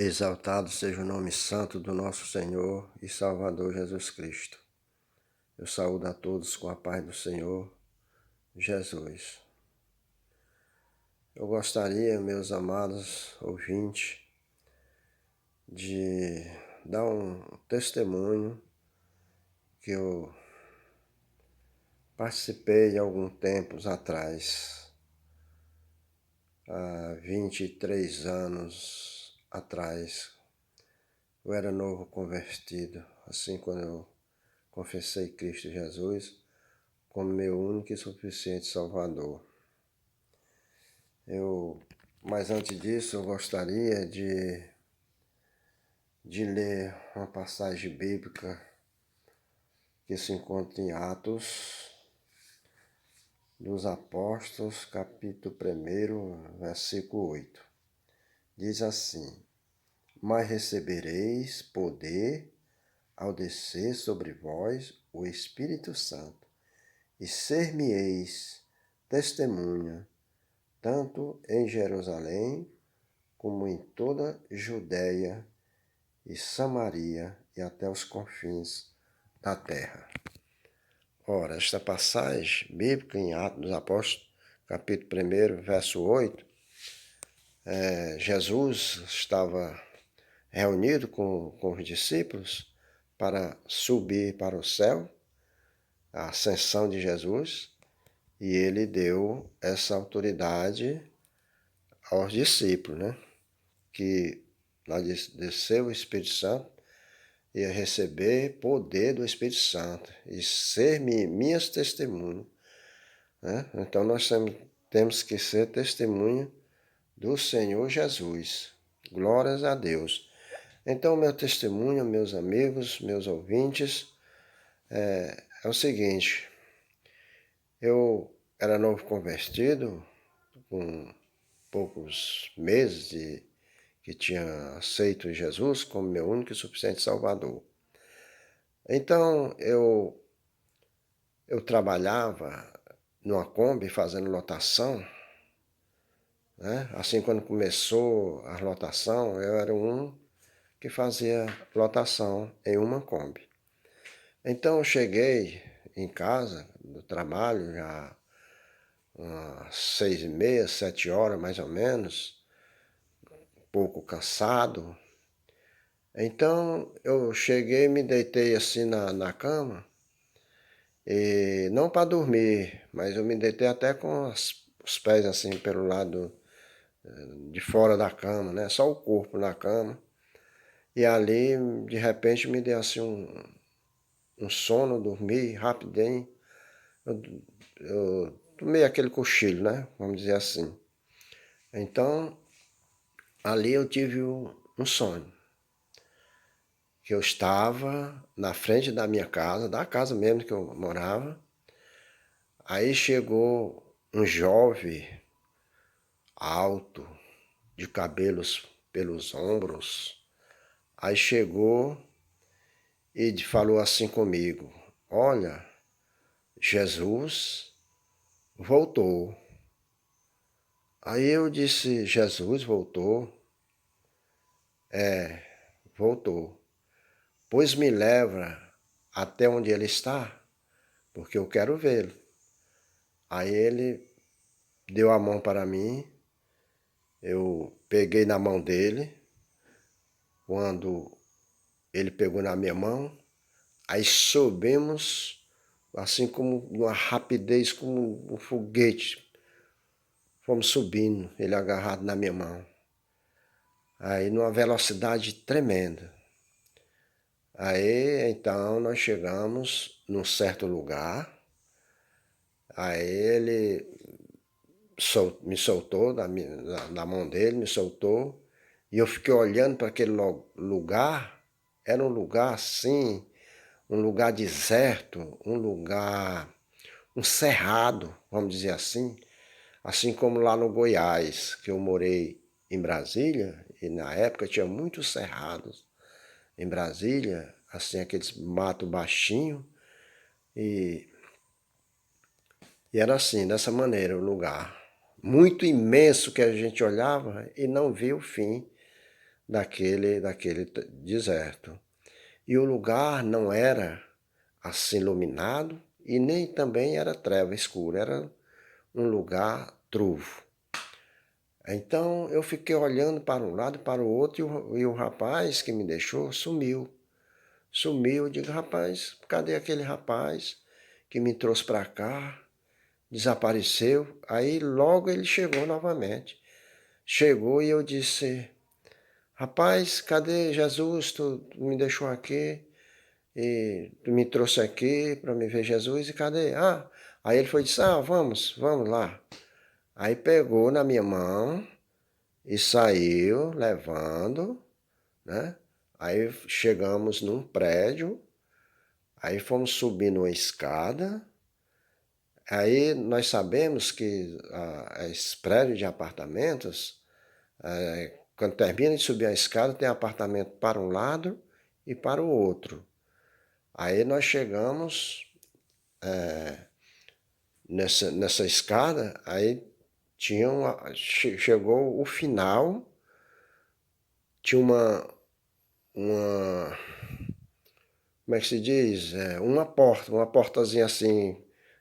Exaltado seja o nome santo do nosso Senhor e Salvador Jesus Cristo. Eu saúdo a todos com a paz do Senhor Jesus. Eu gostaria, meus amados ouvintes, de dar um testemunho que eu participei há algum tempo atrás, há 23 anos atrás. Eu era novo convertido, assim quando eu confessei Cristo Jesus como meu único e suficiente Salvador. Mas antes disso, eu gostaria de ler uma passagem bíblica que se encontra em Atos dos Apóstolos, capítulo 1, versículo 8. Diz assim: Mas recebereis poder ao descer sobre vós o Espírito Santo, e ser-me-eis testemunha, tanto em Jerusalém, como em toda Judéia e Samaria e até os confins da terra. Ora, esta passagem bíblica em Atos dos Apóstolos, capítulo 1, verso 8, Jesus estava reunido com os discípulos para subir para o céu, a ascensão de Jesus, e ele deu essa autoridade aos discípulos, né? Que lá desceu o Espírito Santo, ia receber poder do Espírito Santo e ser minhas testemunhas, né? Então nós temos que ser testemunha do Senhor Jesus. Glórias a Deus. Então meu testemunho, meus amigos, meus ouvintes, é o seguinte: eu era novo convertido, com poucos meses que tinha aceito Jesus como meu único e suficiente Salvador. Então, eu trabalhava numa Kombi fazendo lotação, né? Assim, quando começou a lotação, eu era um que fazia lotação em uma Kombi. Então, eu cheguei em casa do trabalho, já umas 6h30, 7 horas mais ou menos, um pouco cansado. Então, eu cheguei e me deitei assim na cama, e não para dormir, mas eu me deitei até com os pés assim pelo lado de fora da cama, né? Só o corpo na cama. E ali, de repente, me deu assim um sono, dormi rapidinho. Eu tomei aquele cochilo, né? Vamos dizer assim. Então, ali eu tive um sonho. Que eu estava na frente da minha casa, da casa mesmo que eu morava. Aí chegou um jovem alto, de cabelos pelos ombros. Aí chegou e falou assim comigo: Olha, Jesus voltou. Aí eu disse: Jesus voltou? É, voltou. Pois me leva até onde ele está, porque eu quero vê-lo. Aí ele deu a mão para mim, eu peguei na mão dele. Quando ele pegou na minha mão, aí subimos, assim como numa rapidez, como um foguete. Fomos subindo, ele agarrado na minha mão. Aí numa velocidade tremenda. Aí então nós chegamos num certo lugar. Aí ele me soltou da mão dele, me soltou. E eu fiquei olhando para aquele lugar. Era um lugar assim, um lugar deserto, um cerrado, vamos dizer assim como lá no Goiás, que eu morei em Brasília, e na época tinha muitos cerrados em Brasília, assim, aqueles mato baixinho, e era assim, dessa maneira o lugar. Muito imenso que a gente olhava e não via o fim daquele deserto. E o lugar não era assim iluminado e nem também era treva escura, era um lugar truvo. Então eu fiquei olhando para um lado e para o outro e o rapaz que me deixou sumiu. Sumiu, eu digo, rapaz, cadê aquele rapaz que me trouxe para cá? Desapareceu. Aí logo ele chegou novamente. Chegou e eu disse, rapaz, cadê Jesus? Tu me deixou aqui e tu me trouxe aqui para me ver Jesus e cadê? Aí ele foi e disse, vamos lá. Aí pegou na minha mão e saiu levando, né? Aí chegamos num prédio, aí fomos subindo uma escada. Aí nós sabemos que esse prédio de apartamentos, quando termina de subir a escada, tem apartamento para um lado e para o outro. Aí nós chegamos nessa escada, aí chegou o final, tinha uma como é que se diz? Uma portazinha assim,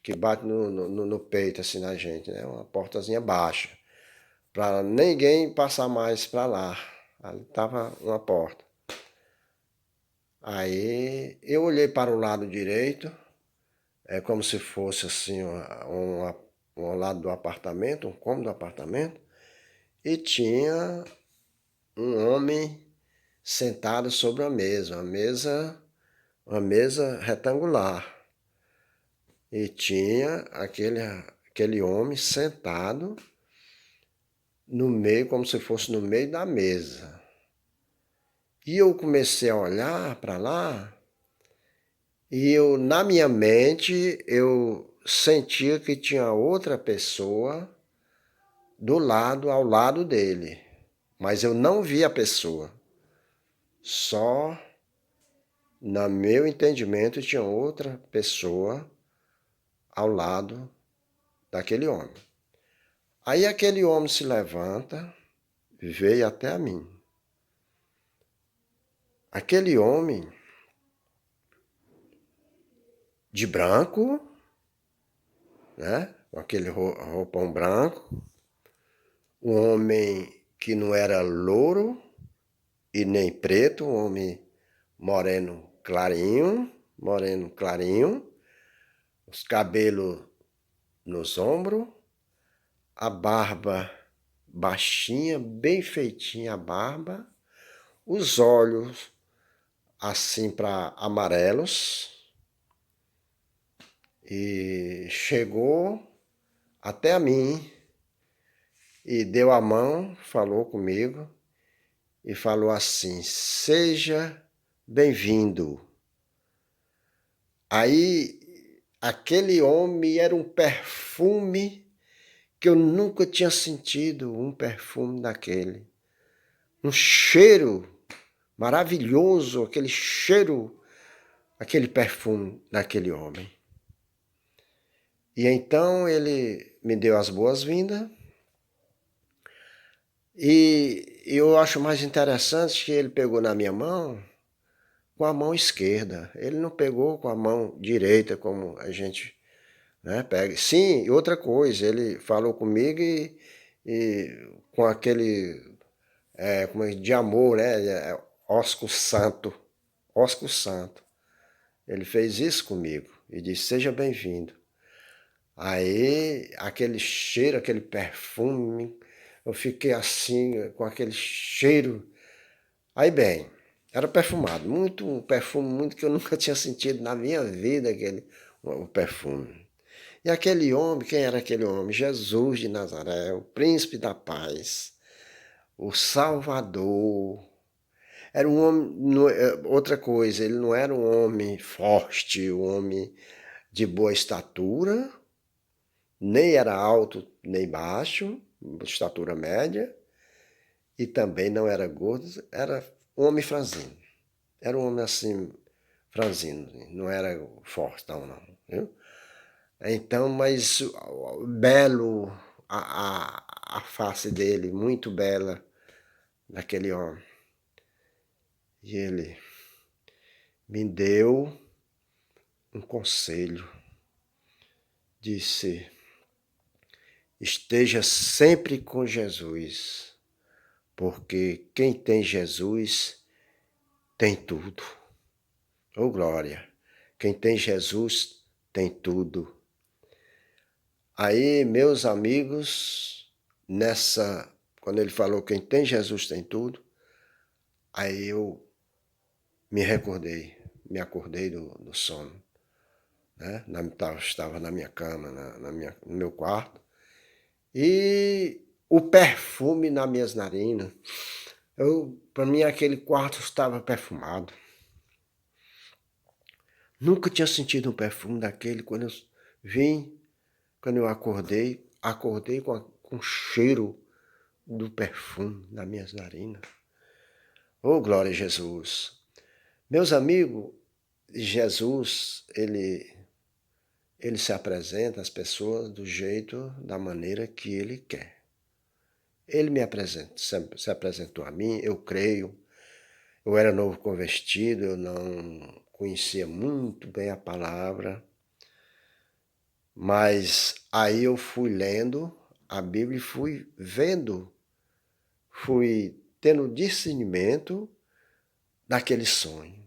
que bate no peito, assim, na gente, né? Uma portazinha baixa, para ninguém passar mais para lá. Ali estava uma porta. Aí eu olhei para o lado direito, é como se fosse assim, um lado do apartamento, um cômodo do apartamento, e tinha um homem sentado sobre uma mesa retangular. E tinha aquele homem sentado no meio, como se fosse no meio da mesa. E eu comecei a olhar para lá e na minha mente, eu sentia que tinha outra pessoa ao lado dele. Mas eu não via a pessoa. Só, no meu entendimento, tinha outra pessoa ao lado daquele homem. Aí aquele homem se levanta, veio até a mim. Aquele homem de branco, né? Com aquele roupão branco, um homem que não era louro e nem preto, um homem moreno clarinho, os cabelos nos ombros, a barba baixinha, bem feitinha a barba, os olhos assim para amarelos, e chegou até a mim e deu a mão, falou comigo e falou assim, seja bem-vindo. Aí aquele homem era um perfume que eu nunca tinha sentido, um perfume daquele. Um cheiro maravilhoso, aquele perfume daquele homem. E então ele me deu as boas-vindas. E eu acho mais interessante que ele pegou na minha mão com a mão esquerda. Ele não pegou com a mão direita, como a gente, né, pega. Sim, e outra coisa, ele falou comigo e com aquele de amor, né? Ósculo Santo. Ósculo Santo. Ele fez isso comigo e disse, seja bem-vindo. Aí, aquele cheiro, aquele perfume, eu fiquei assim, com aquele cheiro. Aí, bem, era perfumado, um perfume muito que eu nunca tinha sentido na minha vida, o perfume. E aquele homem, quem era aquele homem? Jesus de Nazaré, o príncipe da paz, o Salvador. Era um homem, outra coisa, ele não era um homem forte, um homem de boa estatura, nem era alto nem baixo, estatura média, e também não era gordo, era um homem franzino. Era um homem assim, franzino, não era forte, não, viu? Então, mas belo a face dele, muito bela, daquele homem. E ele me deu um conselho. Disse: esteja sempre com Jesus, porque quem tem Jesus tem tudo. Oh, glória! Quem tem Jesus tem tudo. Aí, meus amigos, quando ele falou quem tem Jesus tem tudo, aí eu me acordei do sono, né? Estava na minha cama, no meu quarto, e o perfume nas minhas narinas. Para mim, aquele quarto estava perfumado. Nunca tinha sentido um perfume daquele. Quando eu acordei com o cheiro do perfume nas minhas narinas. Oh, glória a Jesus! Meus amigos, Jesus, ele se apresenta às pessoas do jeito, da maneira que ele quer. Ele se apresentou a mim, eu creio. Eu era novo convertido, eu não conhecia muito bem a palavra, mas aí eu fui lendo a Bíblia e fui vendo, fui tendo discernimento daquele sonho.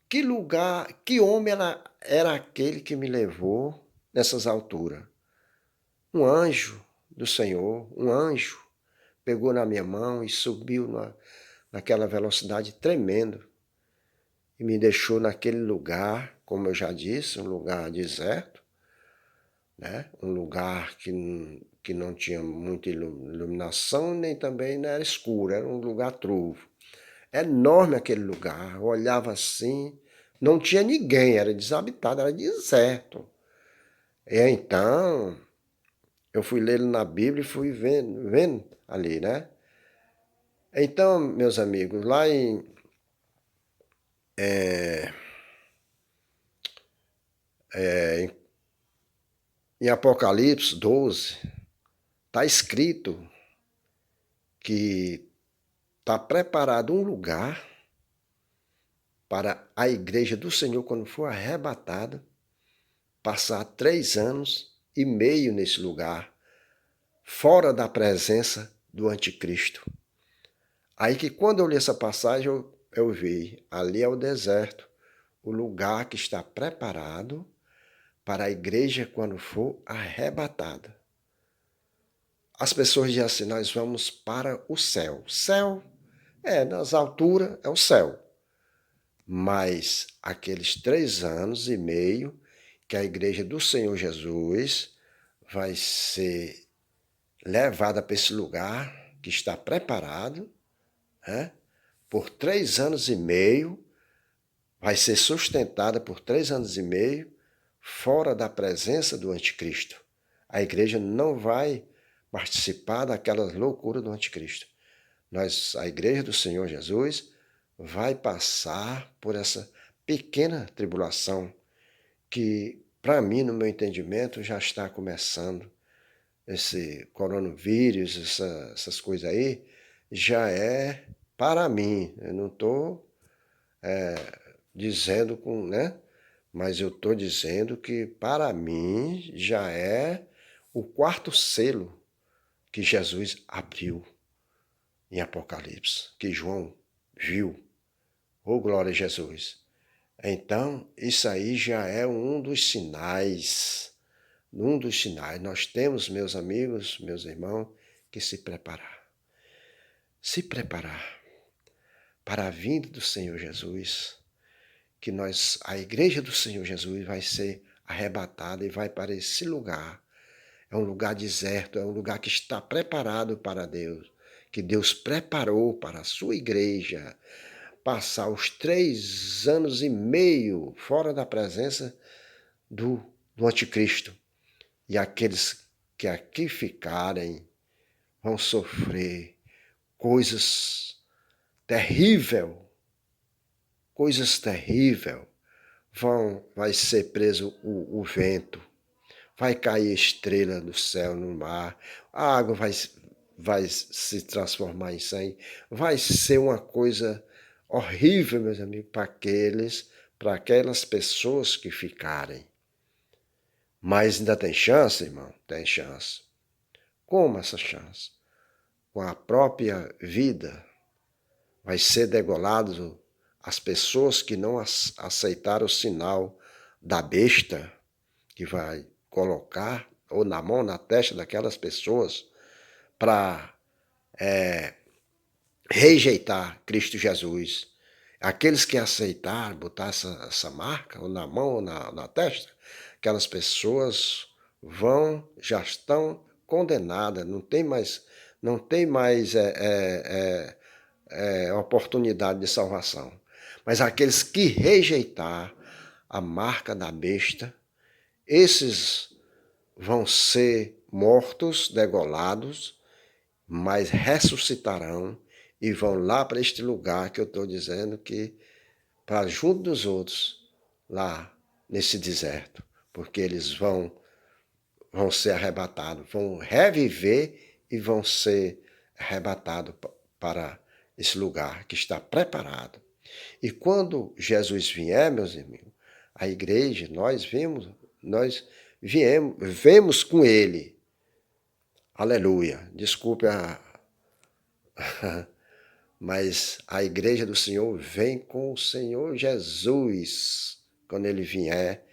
Que lugar, que homem era aquele que me levou nessas alturas? Um anjo do Senhor, um anjo, pegou na minha mão e subiu naquela velocidade tremenda e me deixou naquele lugar, como eu já disse, um lugar deserto, né? Um lugar que não tinha muita iluminação, nem também não era escuro, era um lugar trovo. Enorme aquele lugar, eu olhava assim, não tinha ninguém, era desabitado, era deserto. E então, eu fui ler na Bíblia e fui vendo ali, né? Então, meus amigos, lá em Apocalipse 12, está escrito que está preparado um lugar para a igreja do Senhor, quando for arrebatada, passar 3 anos e meio nesse lugar, fora da presença do anticristo. Aí que quando eu li essa passagem, eu vi, ali é o deserto, o lugar que está preparado para a igreja quando for arrebatada. As pessoas dizem assim, nós vamos para o céu. Céu, nas alturas é o céu. Mas aqueles 3 anos e meio que a igreja do Senhor Jesus vai ser levada para esse lugar que está preparado, né? Por 3 anos e meio, vai ser sustentada por 3 anos e meio fora da presença do anticristo. A igreja não vai participar daquelas loucuras do anticristo. A igreja do Senhor Jesus, vai passar por essa pequena tribulação que, para mim, no meu entendimento, já está começando. Esse coronavírus, essas coisas aí, já é para mim. Eu não estou dizendo né? Mas eu estou dizendo que, para mim, já é o 4º selo que Jesus abriu em Apocalipse, que João viu. Oh, glória a Jesus! Então, isso aí já é um dos sinais. Um dos sinais. Nós temos, meus amigos, meus irmãos, que se preparar. Se preparar para a vinda do Senhor Jesus, que a igreja do Senhor Jesus vai ser arrebatada e vai para esse lugar. É um lugar deserto, é um lugar que está preparado para Deus, que Deus preparou para a sua igreja passar os 3 anos e meio fora da presença do anticristo. E aqueles que aqui ficarem vão sofrer coisas terríveis, vai ser preso o vento, vai cair estrela do céu no mar, a água vai se transformar em sangue. Vai ser uma coisa horrível, meus amigos, para aquelas pessoas que ficarem. Mas ainda tem chance, irmão? Tem chance. Como essa chance? Com a própria vida. Vai ser degolado as pessoas que não aceitaram o sinal da besta, que vai colocar ou na mão, na testa daquelas pessoas para rejeitar Cristo Jesus. Aqueles que aceitaram botar essa marca, ou na mão ou na testa, aquelas pessoas já estão condenadas, não tem mais oportunidade de salvação. Mas aqueles que rejeitar a marca da besta, esses vão ser mortos, degolados, mas ressuscitarão e vão lá para este lugar que eu estou dizendo, que para junto dos outros, lá nesse deserto, porque eles vão ser arrebatados, vão reviver e vão ser arrebatados para esse lugar que está preparado. E quando Jesus vier, meus irmãos, a igreja, nós vemos com ele. Aleluia. Desculpe mas a igreja do Senhor vem com o Senhor Jesus quando ele vier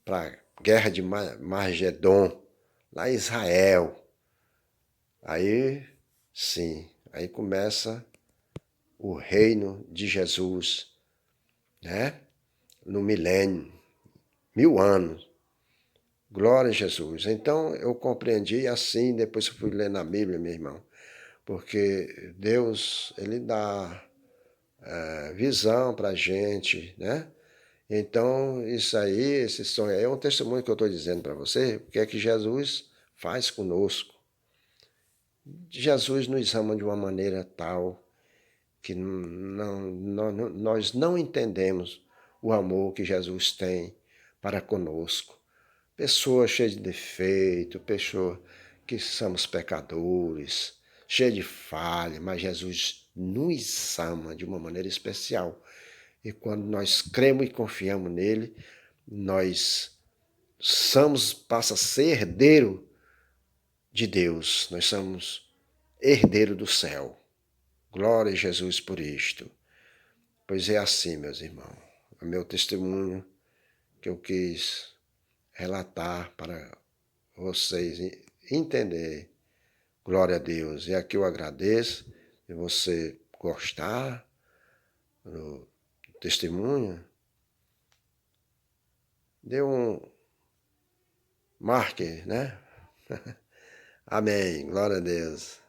para a guerra de Margedon, lá em Israel. Aí, sim, aí começa o reino de Jesus, né? No milênio, 1000 anos. Glória a Jesus. Então eu compreendi assim, depois eu fui ler na Bíblia, meu irmão, porque Deus, ele dá visão para a gente, né? Então isso aí, esse sonho aí é um testemunho que eu estou dizendo para você, o que é que Jesus faz conosco. Jesus nos ama de uma maneira tal que nós não entendemos o amor que Jesus tem para conosco. Pessoas cheias de defeito, pessoas que somos pecadores, cheias de falha, mas Jesus nos ama de uma maneira especial. E quando nós cremos e confiamos nele, nós passa a ser herdeiro de Deus, nós somos herdeiro do céu. Glória a Jesus por isto. Pois é assim, meus irmãos, o meu testemunho que eu quis relatar para vocês entender. Glória a Deus. E aqui eu agradeço se você gostar do testemunho. Dê marque, né? Amém. Glória a Deus.